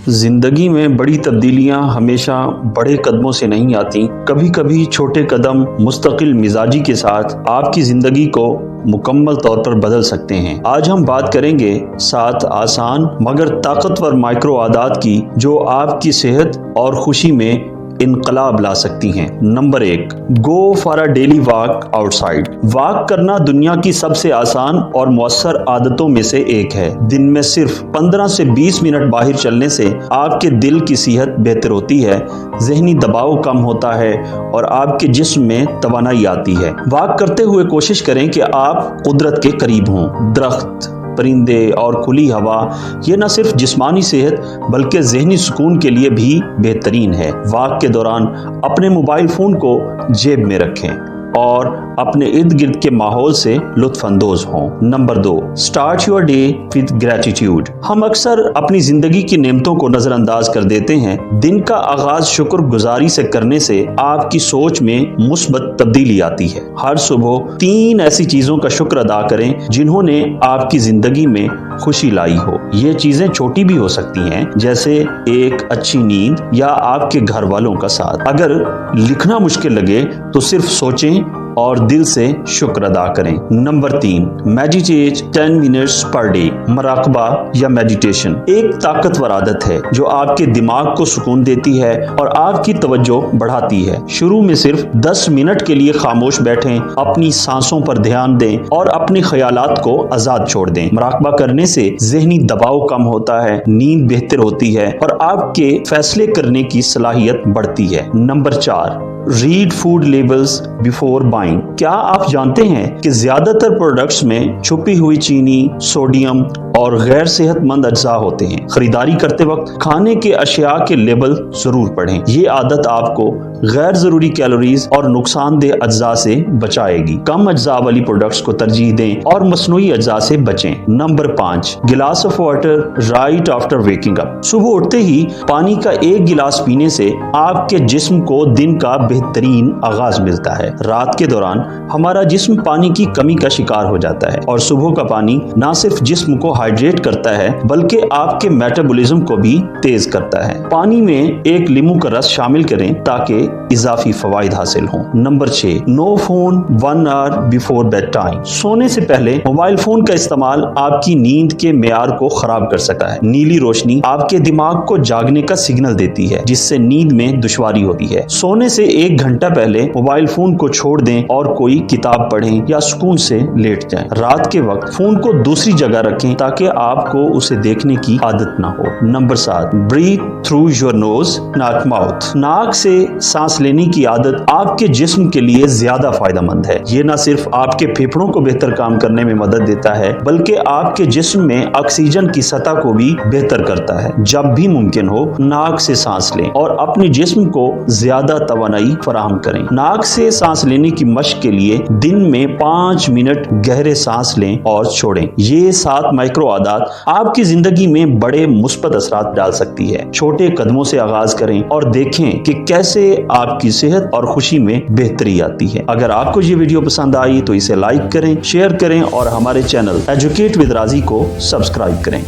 जिंदगी में बड़ी तब्दीलियां हमेशा बड़े कदमों से नहीं आती। कभी कभी छोटे कदम मुस्तकिल मिजाजी के साथ आपकी जिंदगी को मुकम्मल तौर पर बदल सकते हैं। आज हम बात करेंगे 7 आसान मगर ताकतवर माइक्रो आदत की जो आपकी सेहत और खुशी में इनकलाब ला सकती हैं। Number 1, go for a daily walk outside. Walk करना दुनिया की सबसे आसान और मौसर आदतों में से एक है। दिन में सिर्फ 15 से 20 मिनट बाहर चलने से आपके दिल की सेहत बेहतर होती है, जहनी दबाव कम होता है और आपके जिस्म में तवानाई आती है। वॉक करते हुए कोशिश करें कि आप कुदरत के करीब हों। दरख्त, परिंदे और खुली हवा ये न सिर्फ जिस्मानी सेहत बल्कि जहनी सुकून के लिए भी बेहतरीन है। वॉक के दौरान अपने मोबाइल फ़ोन को जेब में रखें और अपने इर्द गिर्द के माहौल से लुत्फ अंदोज हों। Number 2, start your day with gratitude. हम अक्सर अपनी जिंदगी की नेमतों को नजरअंदाज कर देते हैं। दिन का आगाज शुक्रगुजारी से करने से आपकी सोच में मुस्बत तब्दीली आती है। हर सुबह 3 ऐसी चीजों का शुक्र अदा करें जिन्होंने आपकी जिंदगी में खुशी लाई हो। ये चीजें छोटी भी हो सकती हैं, जैसे एक अच्छी नींद या आपके घर वालों का साथ। अगर लिखना मुश्किल लगे तो सिर्फ सोचें और दिल से शुक्र अदा करें। Number 3, meditate 10 minutes per day. मराकबा या मेडिटेशन एक ताकतवर आदत है जो आपके दिमाग को सुकून देती है और आपकी तवज्जो बढ़ाती है। शुरू में सिर्फ 10 मिनट के लिए खामोश बैठें, अपनी सांसों पर ध्यान दें और अपने ख्यालात को आजाद छोड़ दें। मराकबा करने से जहनी दबाव कम होता है, नींद बेहतर होती है और आपके फैसले करने की सलाहियत बढ़ती है। Number 4, read food labels before buying. क्या आप जानते हैं कि ज्यादातर प्रोडक्ट्स में छुपी हुई चीनी, सोडियम और गैर सेहतमंद अज्जा होते हैं। खरीदारी करते वक्त खाने के अशिया के लेबल जरूर पढ़ें। ये आदत आपको गैर जरूरी कैलोरीज और नुकसानदेह अज्जा से बचाएगी। कम अज्जा वाली प्रोडक्ट्स को तरजीह दें और मसनूई अज्जा से बचें। नंबर 5, गिलास of water right after waking up. सुबह उठते ही पानी का 1 गिलास पीने से आपके जिस्म को दिन का बेहतरीन आगाज मिलता है। रात के दौरान हमारा जिस्म पानी की कमी का शिकार हो जाता है और सुबह का पानी न सिर्फ जिस्म को हाइड्रेट करता है बल्कि आपके मेटाबॉलिज्म को भी तेज करता है। पानी में 1 लीमू का रस शामिल करें ताकि इजाफी फवाइद हासिल हों। Number 6, no phone 1 hour before bedtime. सोने से पहले मोबाइल फोन का इस्तेमाल आपकी नींद के मेयार को खराब कर सकता है। नीली रोशनी आपके दिमाग को जागने का सिग्नल देती है जिससे नींद में दुश्वारी होती है। सोने से 1 घंटा पहले मोबाइल फोन को छोड़ दें और कोई किताब पढ़ें या सुकून से लेट जाएं। रात के वक्त फोन को दूसरी जगह रखें ताकि आपको उसे देखने की आदत ना हो। Number 7, breathe through your nose not mouth. नाक से सांस लेने की आदत आपके जिस्म के लिए ज्यादा फायदेमंद है। ये न सिर्फ आपके फेफड़ों को बेहतर काम करने में मदद देता है बल्कि आपके जिस्म में ऑक्सीजन की सतह को भी बेहतर करता है। जब भी मुमकिन हो नाक से सांस लें और अपने जिस्म को ज्यादा तवानाई फराहम करें। नाक से सांस लेने की मशक के लिए दिन में 5 मिनट गहरे सांस लें और छोड़ें। ये 7 माइक्रो आदत आपकी जिंदगी में बड़े मुस्बत असरात डाल सकती है। छोटे कदमों से आगाज करें और देखें कि कैसे आपकी सेहत और खुशी में बेहतरी आती है। अगर आपको ये वीडियो पसंद आई तो इसे लाइक करें, शेयर करें और हमारे चैनल एजुकेट विद राजी को सब्सक्राइब करें।